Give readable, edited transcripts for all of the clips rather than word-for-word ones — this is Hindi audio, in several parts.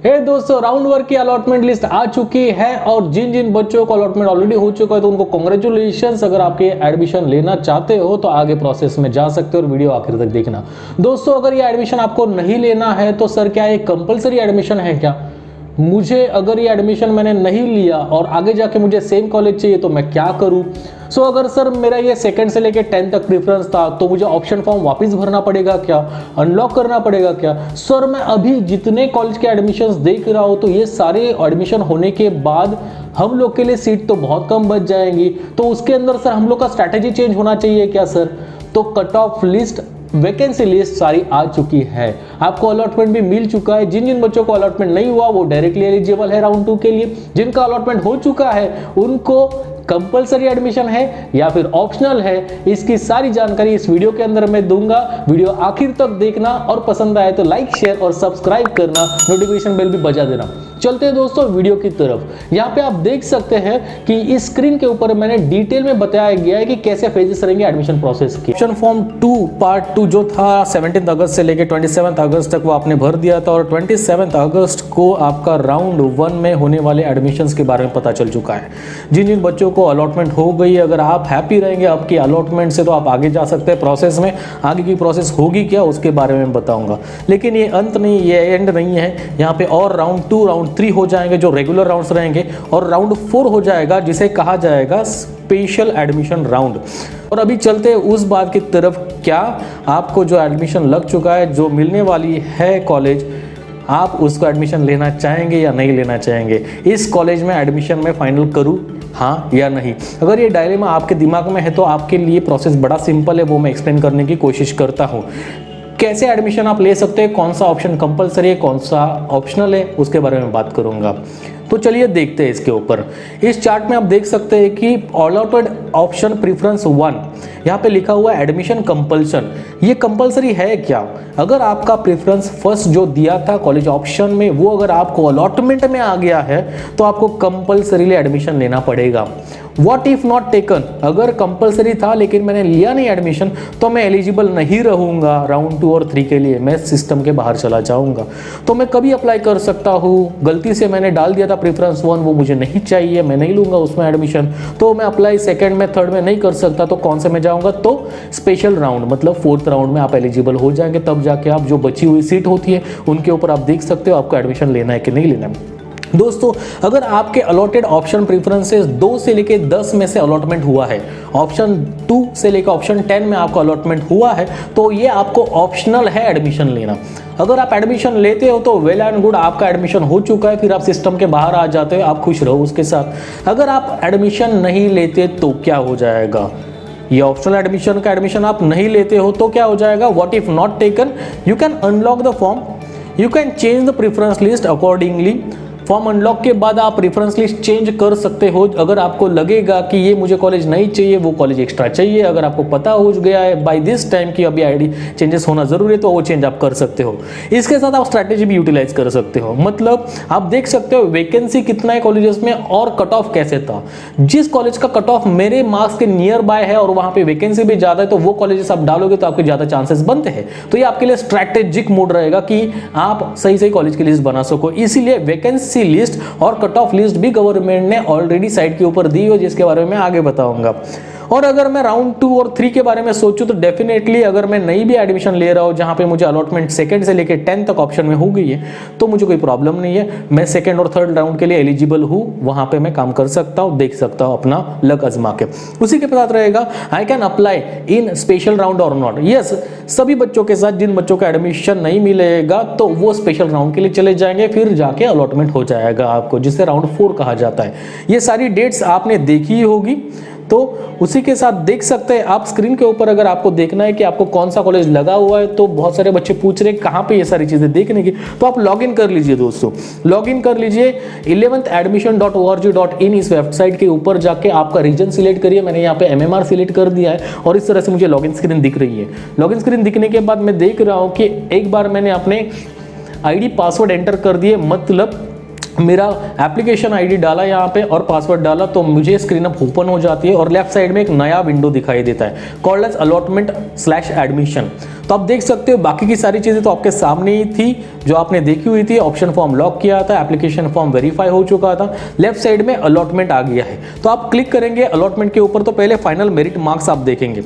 दोस्तों, राउंड वर्क की अलॉटमेंट लिस्ट आ चुकी है और जिन जिन बच्चों को अलॉटमेंट ऑलरेडी हो चुका है तो उनको कांग्रेचुलेशंस। अगर आपके एडमिशन लेना चाहते हो तो आगे प्रोसेस में जा सकते हो और वीडियो आखिर तक देखना। दोस्तों, अगर ये एडमिशन आपको नहीं लेना है तो सर क्या ये कंपलसरी एडमिशन है क्या? मुझे अगर ये एडमिशन मैंने नहीं लिया और आगे जाके मुझे सेम कॉलेज चाहिए तो मैं क्या करूं? सो अगर सर मेरा ये सेकंड से लेके 10 तक प्रेफरेंस था तो मुझे ऑप्शन फॉर्म वापस भरना पड़ेगा क्या? अनलॉक करना पड़ेगा क्या? सर मैं अभी जितने कॉलेज के एडमिशन्स देख रहा हूं तो ये सारे एडमिशन होने के बाद हम लोग के लिए सीट तो बहुत कम बच जाएंगी, तो उसके अंदर सर हम लोग का स्ट्रैटेजी चेंज होना चाहिए क्या सर? तो cut off list, vacancy list सारी आ चुकी है, आपको अलॉटमेंट भी मिल चुका है। जिन जिन बच्चों को अलॉटमेंट नहीं हुआ वो डायरेक्टली एलिजिबल है राउंड 2 के लिए। जिनका अलॉटमेंट हो चुका है उनको कंपलसरी एडमिशन है या फिर ऑप्शनल है, इसकी सारी जानकारी इस वीडियो के अंदर मैं दूंगा। वीडियो आखिर तक देखना और पसंद आए तो लाइक, शेयर और सब्सक्राइब करना, नोटिफिकेशन बेल भी बजा देना। चलते हैं दोस्तों वीडियो की तरफ। यहाँ पे आप देख सकते हैं कि इस स्क्रीन के ऊपर मैंने डिटेल में बताया गया है कि कैसे फेजेस रहेंगे एडमिशन प्रोसेस के। ऑप्शन फॉर्म 2 पार्ट 2 जो था 17 अगस्त से लेकर 27 अगस्त तक वो आपने भर दिया था और 27 अगस्त को आपका राउंड 1 में होने वाले एडमिशंस के बारे में पता चल चुका है। जिन जिन बच्चों को अलॉटमेंट हो गई, अगर आप हैप्पी रहेंगे आपकी अलॉटमेंट से तो आप आगे जा सकते हैं प्रोसेस में। आगे की प्रोसेस होगी क्या उसके बारे में बताऊंगा, लेकिन ये अंत नहीं, ये एंड नहीं है। यहाँ पे और राउंड 2, राउंड 3 हो जाएंगे जो रेगुलर राउंड्स रहेंगे और राउंड 4 हो जाएगा जिसे कहा जाएगा स्पेशल एडमिशन राउंड। और अभी चलते हैं उस बात की तरफ, क्या आपको जो एडमिशन लग चुका है, जो मिलने वाली है कॉलेज, आप उसको एडमिशन लेना चाहेंगे या नहीं लेना चाहेंगे? इस कॉलेज में एडमिशन में फाइनल करूं, हाँ या नहीं? अगर ये डायलेमा आपके दिमाग में है तो आपके लिए प्रोसेस बड़ा सिंपल है, वो मैं एक्सप्लेन करने की कोशिश करता हूँ। कैसे एडमिशन आप ले सकते हैं, कौन सा ऑप्शन कंपलसरी है, कौन सा ऑप्शनल है, उसके बारे में बात करूंगा। तो चलिए देखते हैं इसके ऊपर। इस चार्ट में आप देख सकते हैं कि अलॉटेड ऑप्शन प्रेफरेंस 1, यहाँ पे लिखा हुआ है एडमिशन कंपल्सन। ये कंपलसरी है क्या? अगर आपका प्रेफरेंस फर्स्ट जो दिया था कॉलेज ऑप्शन में वो अगर आपको अलॉटमेंट में आ गया है तो आपको कंपलसरीली एडमिशन लेना पड़ेगा। व्हाट इफ नॉट टेकन, अगर कंपलसरी था लेकिन मैंने लिया नहीं एडमिशन तो मैं एलिजिबल नहीं रहूंगा राउंड 2 और 3 के लिए, मैं सिस्टम के बाहर चला जाऊंगा। तो मैं कभी अप्लाई कर सकता हूँ, गलती से मैंने डाल दिया था प्रेफरेंस 1, वो मुझे नहीं चाहिए, मैं नहीं लूंगा उसमें एडमिशन, तो मैं अप्लाई सेकंड में, थर्ड में नहीं कर सकता। तो कौन से में जाऊंगा? तो स्पेशल राउंड, मतलब 4th राउंड में आप एलिजिबल हो जाएंगे। तब जाके आप जो बची हुई सीट होती है उनके ऊपर आप देख सकते हो आपको एडमिशन लेना है कि नहीं लेना है। दोस्तों, अगर आपके अलॉटेड ऑप्शन प्रेफरेंसेस 2 से लेके 10 में से अलॉटमेंट हुआ है, ऑप्शन 2 से लेकर ऑप्शन 10 में आपको अलॉटमेंट हुआ है, तो ये आपको ऑप्शनल है एडमिशन लेना। अगर आप एडमिशन लेते हो तो वेल एंड गुड, आपका एडमिशन हो चुका है, फिर आप सिस्टम के बाहर आ जाते हो, आप खुश रहो उसके साथ। अगर आप एडमिशन नहीं लेते तो क्या हो जाएगा? ये ऑप्शनल एडमिशन का एडमिशन आप नहीं लेते हो तो क्या हो जाएगा? What if not taken, you can unlock the form, you can change the preference list accordingly. Form unlock के बाद आप प्रेफरेंस लिस्ट चेंज कर सकते हो। अगर आपको लगेगा कि ये मुझे कॉलेज नहीं चाहिए, वो कॉलेज एक्स्ट्रा चाहिए, अगर आपको पता हो गया है बाय दिस टाइम कि अभी आईडी चेंजेस होना जरूरी है तो वो चेंज आप कर सकते हो। इसके साथ आप स्ट्रैटेजी भी यूटिलाइज कर सकते हो, मतलब आप देख सकते हो वैकेंसी कितना है कॉलेजेस में और कट ऑफ कैसे था। जिस कॉलेज का कट ऑफ मेरे मार्क्स के नियर बाय है और वहां पे वैकेंसी भी ज्यादा है तो वो कॉलेजेस आप डालोगे तो आपके ज्यादा चांसेस बनते हैं। तो ये आपके लिए स्ट्रैटेजिक मोड रहेगा कि आप सही सही कॉलेज की लिस्ट बना सको। इसीलिए वैकेंसी लिस्ट और कट ऑफ लिस्ट भी गवर्नमेंट ने ऑलरेडी साइट के ऊपर दी हो, जिसके बारे में मैं आगे बताऊंगा। और अगर मैं राउंड 2 और 3 के बारे में सोचूं तो डेफिनेटली अगर मैं नई भी एडमिशन ले रहा हूं जहां पे मुझे अलॉटमेंट सेकंड से लेकर 10 तक ऑप्शन में हो गई है तो मुझे कोई प्रॉब्लम नहीं है, मैं सेकंड और थर्ड राउंड के लिए एलिजिबल हूं, वहां पे मैं काम कर सकता हूं, देख सकता हूं अपना लक आजमा के। उसी के साथ रहेगा I can apply in special round और नॉट। यस, सभी बच्चों के साथ जिन बच्चों का एडमिशन नहीं मिलेगा तो वो स्पेशल राउंड के लिए चले जाएंगे, फिर जाके अलॉटमेंट हो जाएगा आपको, जिसे राउंड 4 कहा जाता है। ये सारी डेट्स आपने देखी ही होगी, तो उसी के साथ देख सकते हैं आप स्क्रीन के ऊपर। अगर आपको देखना है कि आपको कौन सा कॉलेज लगा हुआ है तो बहुत सारे बच्चे पूछ रहे हैं कहाँ पे ये सारी चीजें देखने की, तो आप लॉग इन कर लीजिए दोस्तों, लॉग इन कर लीजिए 11thadmission.org.in इस वेबसाइट के ऊपर जाके आपका रीजन सिलेक्ट करिए। मैंने यहाँ पे MMR सिलेक्ट कर दिया है और इस तरह से मुझे लॉग इन स्क्रीन दिख रही है। लॉग इन स्क्रीन दिखने के बाद मैं देख रहा हूँ कि एक बार मैंने अपने आईडी पासवर्ड एंटर कर दिए, मतलब मेरा एप्लीकेशन आईडी डाला यहाँ पे और पासवर्ड डाला तो मुझे स्क्रीन अप ओपन हो जाती है और लेफ्ट साइड में एक नया विंडो दिखाई देता है कॉल्ड एज अलॉटमेंट/एडमिशन। तो तो आप देख सकते हो बाकी की सारी चीज़ें तो आपके सामने ही थी जो आपने देखी हुई थी। ऑप्शन फॉर्म लॉक किया था, एप्लीकेशन फॉर्म वेरीफाई हो चुका था, लेफ्ट साइड में अलॉटमेंट आ गया है। तो आप क्लिक करेंगे अलॉटमेंट के ऊपर तो पहले फाइनल मेरिट मार्क्स आप देखेंगे।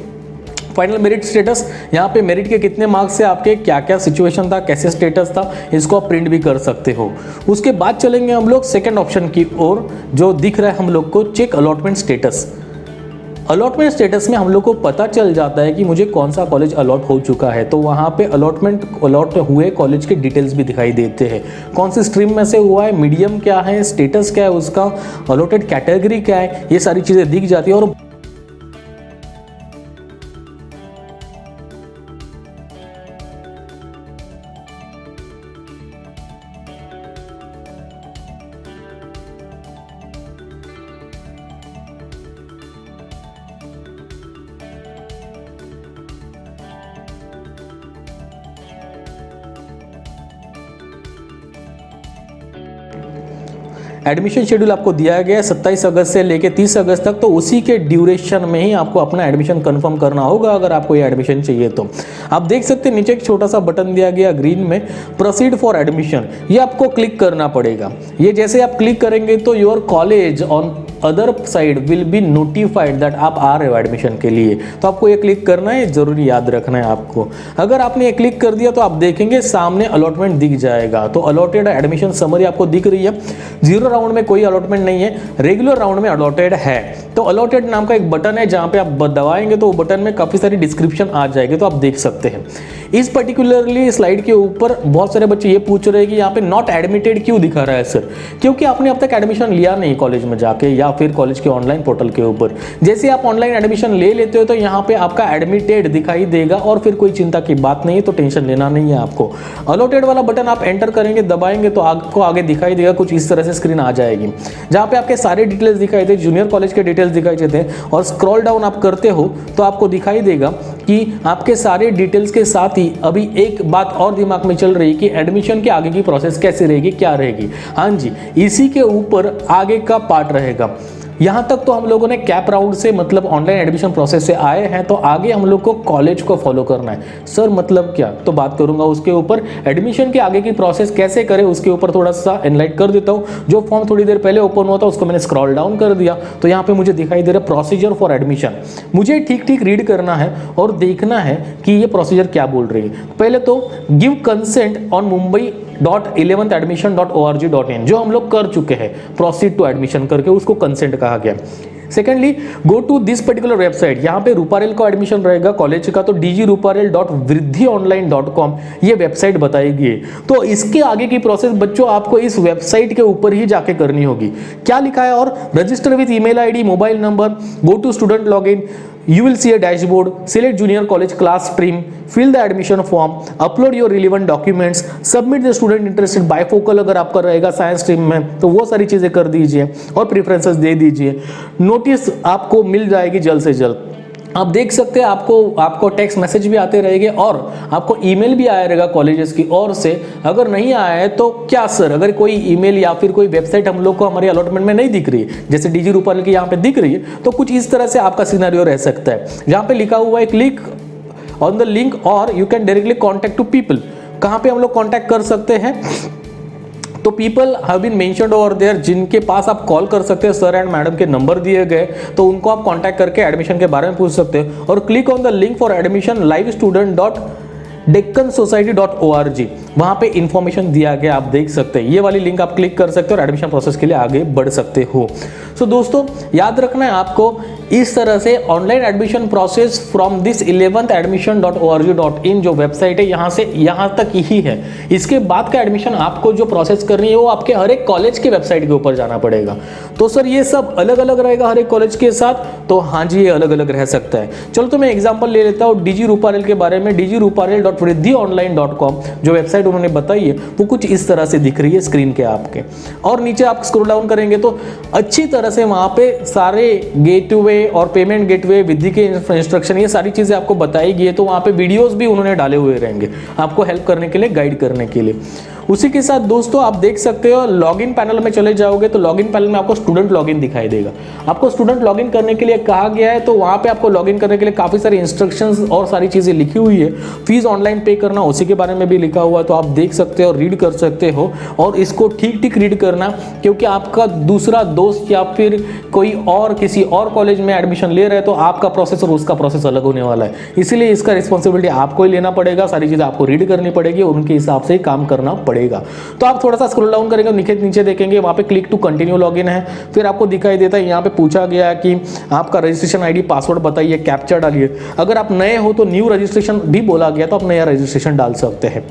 फाइनल मेरिट स्टेटस, यहाँ पे मेरिट के कितने मार्क्स से आपके क्या क्या सिचुएशन था, कैसे स्टेटस था, इसको आप प्रिंट भी कर सकते हो। उसके बाद चलेंगे हम लोग सेकंड ऑप्शन की ओर जो दिख रहा है हम लोग को, check allotment status. Allotment status में हम लोग को पता चल जाता है कि मुझे कौन सा कॉलेज अलॉट हो चुका है। तो वहाँ पे अलॉट हुए कॉलेज के डिटेल्स भी दिखाई देते हैं, कौन सी स्ट्रीम में से हुआ है, मीडियम क्या है, स्टेटस क्या है उसका, अलॉटेड कैटेगरी क्या है, ये सारी चीज़ें दिख जाती है। और एडमिशन शेड्यूल आपको दिया गया है 27 अगस्त से लेके 30 अगस्त तक, तो उसी के ड्यूरेशन में ही आपको अपना एडमिशन कंफर्म करना होगा अगर आपको ये एडमिशन चाहिए तो। आप देख सकते हैं नीचे एक छोटा सा बटन दिया गया ग्रीन में, प्रोसीड फॉर एडमिशन, ये आपको क्लिक करना पड़ेगा। ये जैसे आप क्लिक करेंगे तो your college on other side will be notified that आप आ रहे हो एडमिशन के लिए। तो आपको ये क्लिक करना है, जरूरी याद रखना है आपको। अगर आपने ये क्लिक कर दिया तो आप देखेंगे सामने अलॉटमेंट दिख जाएगा। तो अलॉटेड एडमिशन समरी आपको दिख रही है। 0 राउंड में कोई अलॉटमेंट नहीं है, रेगुलर राउंड में अलॉटेड है। तो अलॉटेड नाम का एक बटन है, जहां पे आप दबाएंगे तो वो बटन में काफी सारी डिस्क्रिप्शन आ जाएगी, तो आप देख सकते हैं। इस पर्टिकुलरली स्लाइड के ऊपर बहुत सारे बच्चे ये पूछ रहे हैं कि यहाँ पे नॉट एडमिटेड क्यों दिखा रहा है सर, क्योंकि आपने अब तक एडमिशन लिया नहीं कॉलेज में जाके या फिर कॉलेज के ऑनलाइन पोर्टल के ऊपर। जैसे आप ऑनलाइन एडमिशन ले लेते हो तो यहाँ पे आपका एडमिटेड दिखाई देगा और फिर कोई चिंता की बात नहीं है, तो टेंशन लेना नहीं है आपको। अलॉटेड वाला बटन आप एंटर करेंगे, दबाएंगे तो आपको आगे दिखाई देगा कुछ इस तरह से स्क्रीन आ जाएगी, जहाँ पे आपके सारे डिटेल्स दिखाई दे, जूनियर कॉलेज के डिटेल्स दिखाई देते हैं। और स्क्रॉल डाउन आप करते हो तो आपको दिखाई देगा कि आपके सारे डिटेल्स के साथ ही अभी एक बात और दिमाग में चल रही है कि एडमिशन के आगे की प्रोसेस कैसे रहेगी, क्या रहेगी। हाँ जी, इसी के ऊपर आगे का पार्ट रहेगा। यहाँ तक तो हम लोगों ने कैप राउंड से मतलब ऑनलाइन एडमिशन प्रोसेस से आए हैं, तो आगे हम लोग को कॉलेज को फॉलो करना है। सर मतलब क्या, तो बात करूंगा उसके ऊपर। एडमिशन के आगे की प्रोसेस कैसे करें उसके ऊपर थोड़ा सा एनलाइट कर देता हूँ। जो फॉर्म थोड़ी देर पहले ओपन हुआ था उसको मैंने स्क्रॉल डाउन कर दिया, तो यहाँ पे मुझे दिखाई दे रहा है प्रोसीजर फॉर एडमिशन। मुझे ठीक ठीक रीड करना है और देखना है कि ये प्रोसीजर क्या बोल रही है। पहले तो गिव कंसेंट ऑन mumbai.11thadmission.org.in, जो हम लोग कर चुके हैं, प्रोसीड टू एडमिशन करके उसको कंसेंट कहा गया। Secondly, go to this particular website, यहाँ पे रूपारेल का एडमिशन रहेगा कॉलेज का, तो dgruparel.vriddhionline.com ये वेबसाइट बताएगी। तो इसके आगे की प्रोसेस बच्चों आपको इस वेबसाइट के ऊपर ही जाके करनी होगी। क्या लिखा है, और register with email ID, mobile number, go to student login, you will see a dashboard, select junior college class stream, fill the admission form, upload your relevant documents, submit the student interested bifocal अगर आपका रहेगा साइंस स्ट्रीम में तो वो सारी चीजें कर दीजिए और प्रेफरेंसेस दे दीजिए। नोटिस आपको मिल जाएगी जल्द से जल्द। आप देख सकते हैं आपको टेक्स्ट मैसेज भी आते रहेंगे और आपको ईमेल भी आया रहेगा कॉलेजेस की ओर से। अगर नहीं आया है तो क्या सर, अगर कोई ईमेल या फिर कोई वेबसाइट हम लोग को हमारी अलॉटमेंट में नहीं दिख रही है, जैसे डीजी रूपारेल की यहाँ पे दिख रही है, तो कुछ इस तरह से आपका सिनेरियो रह सकता है, जहाँ पे लिखा हुआ है क्लिक ऑन द लिंक और you can directly contact to people. कहाँ पे हम लोग कॉन्टेक्ट कर सकते हैं, तो people have been mentioned over there, जिनके पास आप कॉल कर सकते हैं, सर एंड मैडम के नंबर दिए गए, तो उनको आप कांटेक्ट करके एडमिशन के बारे में पूछ सकते हैं। और click on the link for admission livestudent.decconsociety.org, वहां पे इंफॉर्मेशन दिया गया, आप देख सकते हैं। ये वाली लिंक आप क्लिक कर सकते हो और एडमिशन प्रोसेस के लिए आगे बढ़ सकते हो। सो दोस्तों याद रखना है आपको, इस तरह से online admission process from this 11thadmission.org.in जो वेबसाइट है, यहाँ से यहाँ तक ही है। इसके बाद का एडमिशन आपको जो प्रोसेस करनी है वो आपके हर एक कॉलेज के वेबसाइट के ऊपर जाना पड़ेगा। तो सर ये सब अलग अलग रहेगा हर एक कॉलेज के साथ, तो हाँ जी ये अलग अलग रह सकता है। चलो तो मैं एग्जांपल ले लेता हूँ डीजी रूपारेल के बारे में। dgruparel.vriddhionline.com जो वेबसाइट उन्होंने बताई है वो कुछ इस तरह से दिख रही है स्क्रीन के आपके, और नीचे आप स्क्रॉल डाउन करेंगे तो अच्छी तरह से वहाँ पे सारे गेटवे और पेमेंट गेटवे, विधि के इंस्ट्रक्शन, ये सारी चीजें आपको बताई गई है। तो वहाँ पे वीडियोस भी उन्होंने डाले हुए रहेंगे आपको हेल्प करने के लिए, गाइड करने के लिए। उसी के साथ दोस्तों आप देख सकते हो लॉगिन पैनल में चले जाओगे तो लॉगिन पैनल में आपको स्टूडेंट लॉगिन दिखाई देगा। आपको स्टूडेंट लॉगिन करने के लिए कहा गया है, तो वहां पे आपको लॉगिन करने के लिए काफी सारी इंस्ट्रक्शंस और सारी चीजें लिखी हुई है। फीस ऑनलाइन पे करना उसी के बारे में भी लिखा हुआ है, तो आप देख सकते हो, रीड कर सकते हो और इसको ठीक ठीक रीड करना, क्योंकि आपका दूसरा दोस्त या फिर कोई और किसी और कॉलेज में एडमिशन ले रहे हैं तो आपका प्रोसेस और उसका प्रोसेस अलग होने वाला है, इसीलिए इसका रिस्पॉन्सिबिलिटी आपको ही लेना पड़ेगा। सारी चीजें आपको रीड करनी पड़ेगी और उनके हिसाब से काम करना पड़ेगा। तो आप थोड़ा सा स्क्रॉल डाउन करेंगे, नीचे देखेंगे वहां पे क्लिक टू कंटिन्यू लॉगिन है। फिर आपको दिखाई देता है यहाँ पे पूछा गया है कि आपका रजिस्ट्रेशन आईडी पासवर्ड बताइए, कैप्चा डालिए। अगर आप नए हो तो न्यू रजिस्ट्रेशन भी बोला गया, तो आप नया रजिस्ट्रेशन डाल सकते हैं।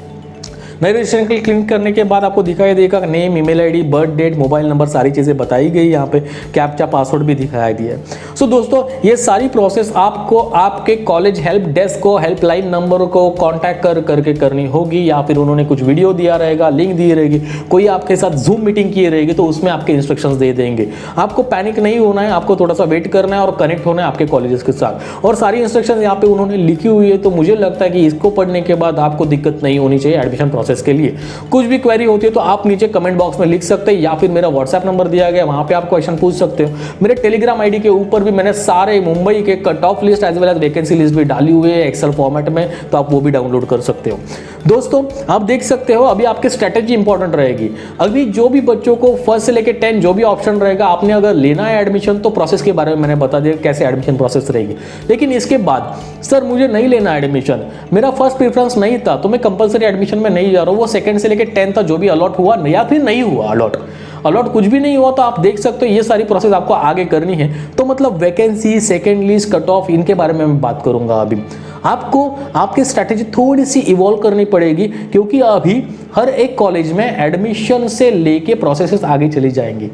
नए रजिस्ट्रेशन के लिए क्लिक करने के बाद आपको दिखाई देगा name, email ID, birth date, mobile number, सारी चीज़ें बताई गई। यहाँ पे कैप्चा पासवर्ड भी दिखाई दिया है। सो दोस्तों ये सारी प्रोसेस आपको आपके कॉलेज हेल्प डेस्क को, हेल्पलाइन नंबर को कांटेक्ट करके करनी होगी, या फिर उन्होंने कुछ वीडियो दिया रहेगा, लिंक दी रहेगी, कोई आपके साथ जूम मीटिंग की रहेगी तो उसमें आपके इंस्ट्रक्शंस दे देंगे। आपको पैनिक नहीं होना है, आपको थोड़ा सा वेट करना है और कनेक्ट होना है आपके कॉलेजेस के साथ। और सारी इंस्ट्रक्शंस यहाँ पे उन्होंने लिखी हुई है, तो मुझे लगता है कि इसको पढ़ने के बाद आपको दिक्कत नहीं होनी चाहिए एडमिशन प्रोसेस के लिए। कुछ भी क्वेरी होती है तो आप नीचे कमेंट बॉक्स में लिख सकते हैं, या फिर मेरा व्हाट्सएप नंबर दिया गया, वहां पे आप क्वेश्चन पूछ सकते हो। मेरे टेलीग्राम आईडी के ऊपर भी मैंने सारे मुंबई के cut off list as well as vacancy list भी डाली हुई है एक्सेल फॉर्मेट में, तो आप वो भी डाउनलोड कर सकते हो। दोस्तों आप देख सकते हो अभी आपकी स्ट्रेटेजी इंपॉर्टेंट रहेगी। अभी जो भी बच्चों को फर्स्ट से लेकर 10 जो भी ऑप्शन रहेगा, आपने अगर लेना है एडमिशन तो प्रोसेस के बारे में मैंने बता दिया कैसे एडमिशन प्रोसेस रहेगी। लेकिन इसके बाद सर मुझे नहीं लेना एडमिशन, मेरा फर्स्ट प्रेफरेंस नहीं था तो मैं कंपलसरी एडमिशन में नहीं जा रहा हूँ, वो सेकंड से लेकर 10 तक जो भी अलॉट हुआ या फिर नहीं हुआ अलॉट कुछ भी नहीं हुआ, तो आप देख सकते हो ये सारी प्रोसेस आपको आगे करनी है। तो मतलब vacancy, second list, cut off, इनके बारे में मैं बात करूंगा। अभी आपको आपकी स्ट्रैटेजी थोड़ी सी इवॉल्व करनी पड़ेगी, क्योंकि अभी हर एक कॉलेज में एडमिशन से लेके प्रोसेसेस आगे चली जाएंगी।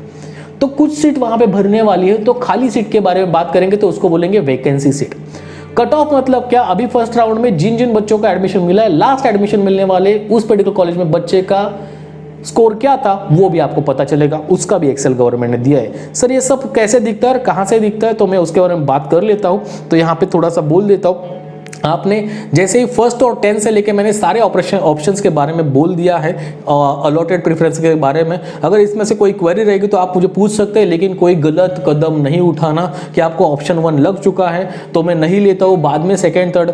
तो कुछ सीट वहां पे भरने वाली है, तो खाली सीट के बारे में बात करेंगे तो उसको बोलेंगे वैकेंसी सीट। कट ऑफ मतलब क्या, अभी फर्स्ट राउंड में जिन जिन बच्चों का एडमिशन मिला है, लास्ट एडमिशन मिलने वाले उस पर्टिकुलर कॉलेज में बच्चे का स्कोर क्या था वो भी आपको पता चलेगा, उसका भी एक्सेल गवर्नमेंट ने दिया है। सर ये सब कैसे दिखता है और कहां से दिखता है, तो मैं उसके बारे में बात कर लेता हूं। तो यहां पे थोड़ा सा बोल देता हूं। आपने जैसे ही फर्स्ट और 10 से लेके मैंने सारे ऑप्शंस के बारे में बोल दिया है, अलॉटेड प्रेफरेंस के बारे में। अगर इसमें से कोई क्वेरी रहेगी तो आप मुझे पूछ सकते हैं, लेकिन कोई गलत कदम नहीं उठाना कि आपको ऑप्शन 1 लग चुका है तो मैं नहीं लेता हूँ, बाद में सेकेंड थर्ड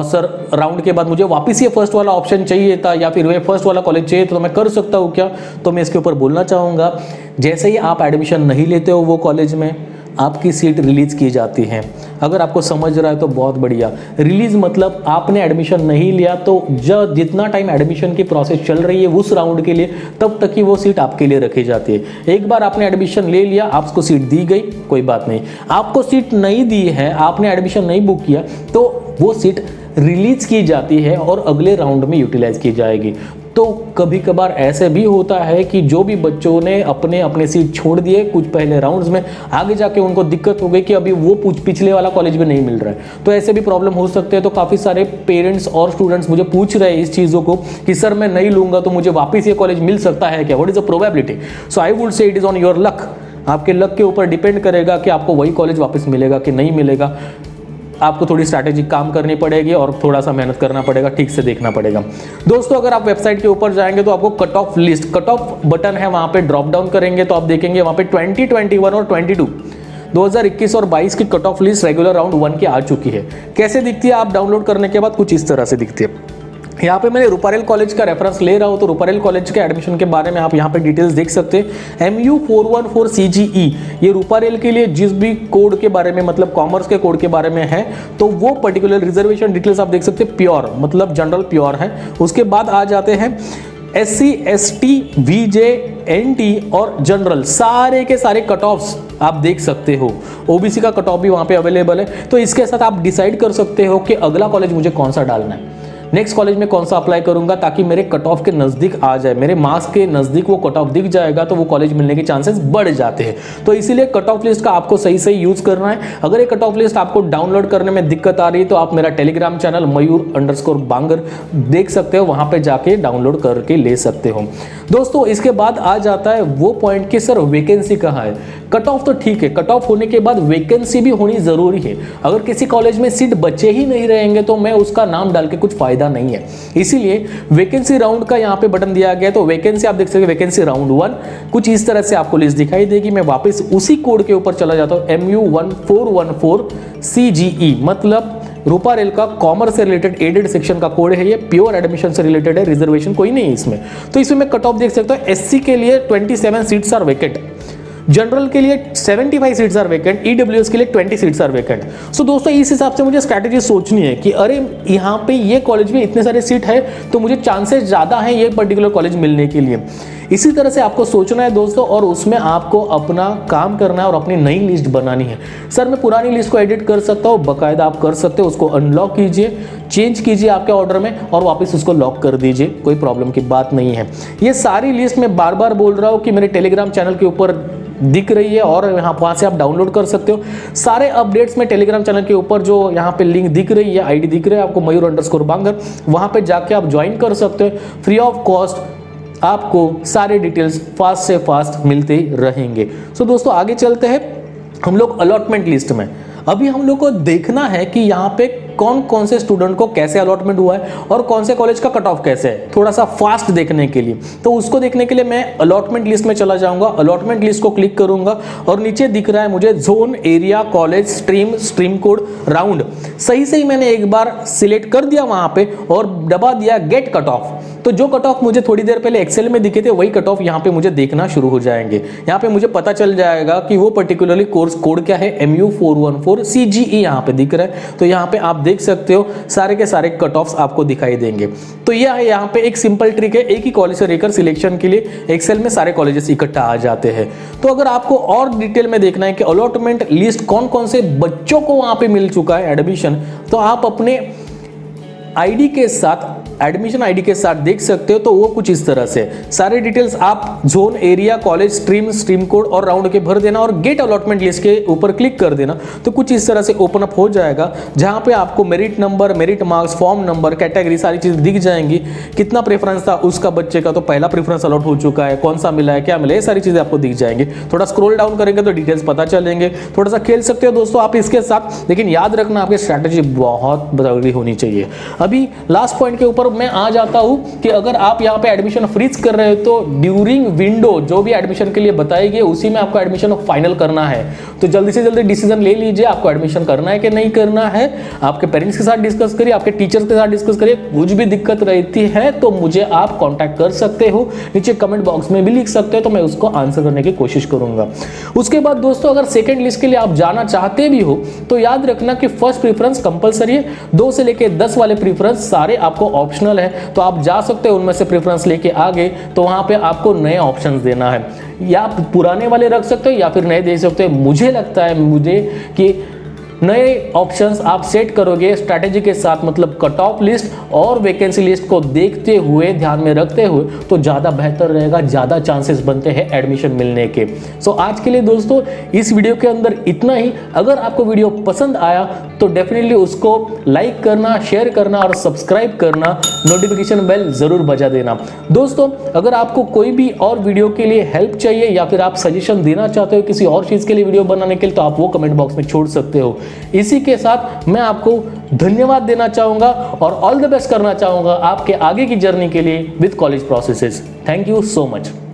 सर राउंड के बाद मुझे वापस ये फर्स्ट वाला ऑप्शन चाहिए था या फिर वे फर्स्ट वाला कॉलेज चाहिए तो मैं कर सकता हूँ क्या, तो मैं इसके ऊपर बोलना चाहूँगा। जैसे ही आप एडमिशन नहीं लेते हो वो कॉलेज में, आपकी सीट रिलीज की जाती है। अगर आपको समझ रहा है तो बहुत बढ़िया। रिलीज मतलब आपने एडमिशन नहीं लिया तो जितना टाइम एडमिशन की प्रोसेस चल रही है उस राउंड के लिए, तब तक की वो सीट आपके लिए रखी जाती है। एक बार आपने एडमिशन ले लिया, आपको सीट दी गई, कोई बात नहीं। आपको सीट नहीं दी है, आपने एडमिशन नहीं बुक किया, तो वो सीट रिलीज की जाती है और अगले राउंड में यूटिलाइज की जाएगी। तो कभी कभार ऐसे भी होता है कि जो भी बच्चों ने अपने अपने सीट छोड़ दिए कुछ पहले राउंड्स में, आगे जाके उनको दिक्कत हो गई कि अभी वो पिछले वाला कॉलेज में नहीं मिल रहा है, तो ऐसे भी प्रॉब्लम हो सकते हैं। तो काफ़ी सारे पेरेंट्स और स्टूडेंट्स मुझे पूछ रहे हैं इस चीज़ों को कि सर मैं नहीं लूँगा तो मुझे वापस ये कॉलेज मिल सकता है क्या, what is the probability. So I would say it is on your luck. आपके लक के ऊपर डिपेंड करेगा कि आपको वही कॉलेज वापस मिलेगा कि नहीं मिलेगा। आपको थोड़ी स्ट्रैटेजी काम करनी पड़ेगी और थोड़ा सा मेहनत करना पड़ेगा, ठीक से देखना पड़ेगा। दोस्तों अगर आप वेबसाइट के ऊपर जाएंगे तो आपको cut off list, cut off button है, वहां पे ड्रॉप डाउन करेंगे तो आप देखेंगे वहां पे 2021 और 2021 और 22 की cut off list regular round 1 की आ चुकी है। कैसे दिखती है, आप डाउनलोड करने के बाद कुछ इस तरह से दिखती है। यहाँ पे मैंने रूपारेल कॉलेज का रेफरेंस ले रहा हूँ, तो रूपारेल कॉलेज के एडमिशन के बारे में आप यहाँ पे डिटेल्स देख सकते हैं। MU414CGE ये रूपारेल के लिए जिस भी कोड के बारे में, मतलब कॉमर्स के कोड के बारे में है, तो वो पर्टिकुलर रिजर्वेशन डिटेल्स आप देख सकते हैं। प्योर मतलब जनरल प्योर है। उसके बाद आ जाते हैं SC ST VJ NT और जनरल, सारे के सारे कट ऑफ्स आप देख सकते हो। OBC का कट ऑफ भी वहाँ पे अवेलेबल है। तो इसके साथ आप डिसाइड कर सकते हो कि अगला कॉलेज मुझे कौन सा डालना है, नेक्स्ट कॉलेज में कौन सा अप्लाई करूंगा, ताकि मेरे कट ऑफ के नज़दीक आ जाए, मेरे मार्क्स के नज़दीक वो कट ऑफ दिख जाएगा तो वो कॉलेज मिलने के चांसेस बढ़ जाते हैं। तो इसीलिए कट ऑफ लिस्ट का आपको सही यूज़ करना है। अगर ये कट ऑफ लिस्ट आपको डाउनलोड करने में दिक्कत आ रही है तो आप मेरा टेलीग्राम चैनल मयूर_बांगर देख सकते हो, वहाँ पर जाके डाउनलोड करके ले सकते हो। दोस्तों इसके बाद आ जाता है वो पॉइंट कि सर वैकेंसी कहाँ है। कट ऑफ तो ठीक है, कट ऑफ होने के बाद वैकेंसी भी होनी ज़रूरी है। अगर किसी कॉलेज में सीट बचे ही नहीं रहेंगे तो मैं उसका नाम डाल के कुछ फायदा फायदा नहीं है। इसीलिए वैकेंसी राउंड का यहाँ पे बटन दिया गया है, तो वैकेंसी आप देख सकते हैं, वैकेंसी राउंड 1 कुछ इस तरह से आपको लिस्ट दिखाई देगी। मैं वापस उसी कोड के ऊपर चला जाता हूँ, MU1414CGE, मतलब रूपा रेल का कॉमर्स से रिलेटेड एडेड सेक्शन का कोड है। ये प्योर एडमिशन से रिलेटेड है, रिजर्वेशन कोई नहीं है इसमें। तो इसमें मैं कट ऑफ देख सकता हूँ, SC के लिए 27 सीट्स आर वैकेंट, जनरल के लिए 75 सीट्स आर वैकेंट, EWS के लिए 20 सीट्स आर वैकेंट। सो दोस्तों इस हिसाब से मुझे स्ट्रैटेजी सोचनी है कि अरे यहाँ पे ये कॉलेज में इतने सारे सीट है तो मुझे चांसेस ज़्यादा हैं ये पर्टिकुलर कॉलेज मिलने के लिए। इसी तरह से आपको सोचना है दोस्तों, और उसमें आपको अपना काम करना है और अपनी नई लिस्ट बनानी है। सर मैं पुरानी लिस्ट को एडिट कर सकता हूँ, बाकायदा आप कर सकते हो, उसको अनलॉक कीजिए, चेंज कीजिए आपके ऑर्डर में और वापस उसको लॉक कर दीजिए, कोई प्रॉब्लम की बात नहीं है। ये सारी लिस्ट मैं बार बार बोल रहा हूँ कि मेरे टेलीग्राम चैनल के ऊपर दिख रही है और वहाँ से आप डाउनलोड कर सकते हो। सारे अपडेट्स में टेलीग्राम चैनल के ऊपर जो यहाँ पे लिंक दिख रही है, आईडी दिख रहा है आपको मयूर_बांगर, वहाँ पे जाके आप ज्वाइन कर सकते हो फ्री ऑफ कॉस्ट। आपको सारे डिटेल्स फास्ट से फास्ट मिलते रहेंगे। सो दोस्तों आगे चलते हैं हम लोग अलॉटमेंट लिस्ट में। अभी हम लोग को देखना है कि यहाँ पे कौन कौन से स्टूडेंट को कैसे अलॉटमेंट हुआ है और कौन से कॉलेज का कट ऑफ कैसे है, थोड़ा सा फास्ट देखने के लिए। तो उसको देखने के लिए मैं अलॉटमेंट लिस्ट में चला जाऊंगा, अलॉटमेंट लिस्ट को क्लिक करूंगा और नीचे दिख रहा है मुझे zone, area, college, stream code, round. सही मैंने एक बार सिलेक्ट कर दिया वहां पे और दबा दिया गेट कट ऑफ। तो जो कट ऑफ मुझे थोड़ी देर पहले एक्सेल में दिखे थे वही कट ऑफ यहाँ पे मुझे देखना शुरू हो जाएंगे। यहाँ पे मुझे पता चल जाएगा कि वो पर्टिकुलरली कोर्स कोड क्या है, MU414CGE यहाँ पे दिख रहा है। तो यहाँ पे आप देख सकते हो सारे के सारे कट ऑफ्स आपको दिखाई देंगे। तो यह है यहाँ पे एक सिंपल ट्रिक है, एक ही कॉलेज से लेकर सिलेक्शन के लिए एक्सेल में सारे कॉलेजेस इकट्ठा आ जाते हैं। तो अगर आपको और डिटेल में देखना है कि अलॉटमेंट लिस्ट कौन कौन से बच्चों को वहां पे मिल चुका है एडमिशन, तो आप अपने आईडी के साथ, एडमिशन आईडी के साथ देख सकते हो। तो वो कुछ इस तरह से सारे डिटेल्स आप zone, area, college, stream code और राउंड के भर देना और गेट अलॉटमेंट लिस्ट के ऊपर क्लिक कर देना। तो कुछ इस तरह से ओपन अप हो जाएगा, जहां पे आपको merit number, merit marks, form number, category सारी चीजें दिख जाएंगी। कितना प्रेफरेंस था उसका बच्चे का, तो पहला प्रेफरेंस अलॉट हो चुका है, कौन सा मिला है, क्या मिला है, ये सारी चीजें आपको दिख जाएंगे। थोड़ा स्क्रॉल डाउन करेंगे तो डिटेल्स पता चलेंगे। थोड़ा सा खेल सकते हो दोस्तों आप इसके साथ, लेकिन याद रखना आपकी स्ट्रैटेजी बहुत जरूरी होनी चाहिए। अभी लास्ट पॉइंट के ऊपर मैं आ जाता हूं कि अगर आप यहां पे एडमिशन फ्रीज कर रहे हो तो ड्यूरिंग विंडो जो भी एडमिशन के लिए बताई गई उसी में आपको एडमिशन फाइनल करना है। तो जल्दी से जल्दी डिसीजन ले लीजिए, आपको एडमिशन करना है कि नहीं करना है। आपके पेरेंट्स के साथ डिस्कस करिए, आपके टीचर्स के साथ डिस्कस करिए। कुछ भी दिक्कत रहती है तो मुझे आप कांटेक्ट कर सकते हो, नीचे कमेंट बॉक्स में भी लिख सकते हो, तो मैं उसको आंसर करने की कोशिश करूंगा। उसके बाद दोस्तों अगर सेकंड लिस्ट के लिए आप जाना चाहते भी हो तो याद रखना कि फर्स्ट प्रेफरेंस कंपलसरी है, 2 से लेके 10 वाले प्रेफरेंस सारे आपको ऑप्शनल है। तो आप जा सकते हो उनमें से प्रेफरेंस लेके आगे, तो वहां पे आपको नए ऑप्शंस देना है, या पुराने वाले रख सकते हो या फिर नए दे सकते हो। मुझे लगता है कि नए ऑप्शंस आप सेट करोगे स्ट्रैटेजी के साथ, मतलब कट ऑफ लिस्ट और वैकेंसी लिस्ट को देखते हुए, ध्यान में रखते हुए, तो ज़्यादा बेहतर रहेगा, ज़्यादा चांसेस बनते हैं एडमिशन मिलने के। सो आज के लिए दोस्तों इस वीडियो के अंदर इतना ही। अगर आपको वीडियो पसंद आया तो डेफिनेटली उसको लाइक करना, शेयर करना और सब्सक्राइब करना, नोटिफिकेशन बेल जरूर बजा देना। दोस्तों अगर आपको कोई भी और वीडियो के लिए हेल्प चाहिए या फिर आप सजेशन देना चाहते हो किसी और चीज़ के लिए वीडियो बनाने के लिए, तो आप वो कमेंट बॉक्स में छोड़ सकते हो। इसी के साथ मैं आपको धन्यवाद देना चाहूंगा और ऑल द बेस्ट करना चाहूंगा आपके आगे की जर्नी के लिए with college processes. Thank you so much.